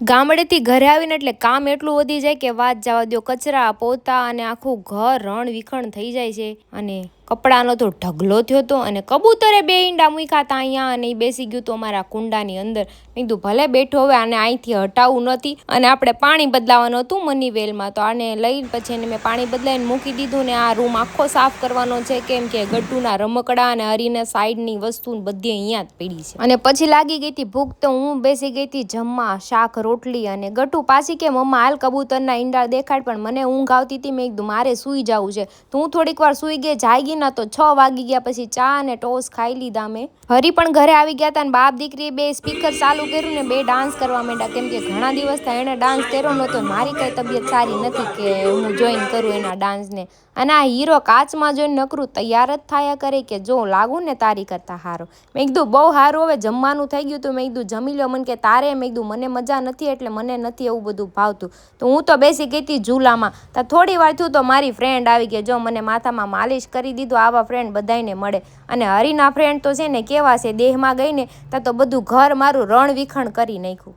ગામડેથી ઘરે આવીને એટલે કામ એટલું વધી જાય કે વાત જવા દો. કચરા પોતા અને આખું ઘર રણ વિખણ થઈ જાય છે. અને કપડાનો તો ઢગલો થયો હતો અને કબૂતરે બે ઈંડા મૂક્યા હતા અહીંયા અને એ બેસી ગયું હતું અમારા કુંડાની અંદર. મેં કીધું ભલે બેઠો હવે આને અહીંથી હટાવવું નથી અને આપણે પાણી બદલાવાનું હતું મની વેલમાં, તો આને લઈને પછી એને મેં પાણી બદલાઈને મૂકી દીધું ને આ રૂમ આખો સાફ કરવાનો છે, કેમ કે ગટ્ટુના રમકડા અને હરીને સાઈડની વસ્તુ બધી અહીંયા જ પડી છે. અને પછી લાગી ગઈ હતી ભૂખ તો હું બેસી ગઈ હતી જમવા. શાક રોટલી અને ગટુ પાછી કે મમ્મા હાલ કબૂતરના ઈંડા દેખાડ, પણ મને ઊંઘ આવતી હતી. મેં કીધું મારે સૂઈ જવું છે, તો હું થોડીક વાર સૂઈ ગઈ. જાગી ના તો 6 વાગી ગયા. પછી ચા અને ટોસ ખાઈ લીધા મેં. હરી પણ ઘરે આવી ગયા હતા અને બાપ દીકરી બે સ્પીકર ચાલુ કર્યું ને બે ડાન્સ કરવા માંડ્યા, કેમ કે ઘણા દિવસ થાય એને ડાન્સ કર્યો નહોતો. મારી કઈ તબિયત સારી નથી કે હું જોઈન કરું એના ડાન્સને. અને આ હીરો કાચમાં જોઈને નકરું તૈયાર જ થયા કરે કે જો લાગુ ને તારી કરતા હારો. મેં કીધું બહુ સારું, હવે જમવાનું થઈ ગયું. તો મેં કીધું જમી લો. મને કે તારે? મેં કીધું મને મજા નથી એટલે મને નથી એવું બધું ભાવતું. તો હું તો બેસી ગઈ હતી ઝૂલામાં. તો થોડી વાર થયું તો મારી ફ્રેન્ડ આવી ગઈ. જો મને માથામાં માલિશ કરી દીધું. આવા ફ્રેન્ડ બધાને મળે. અને હરીના ફ્રેન્ડ તો છે ને કેવા છે, દેહમાં ગઈ ને ત્યાં તો બધું ઘર મારું રણ વિખણ કરી નાખ્યું.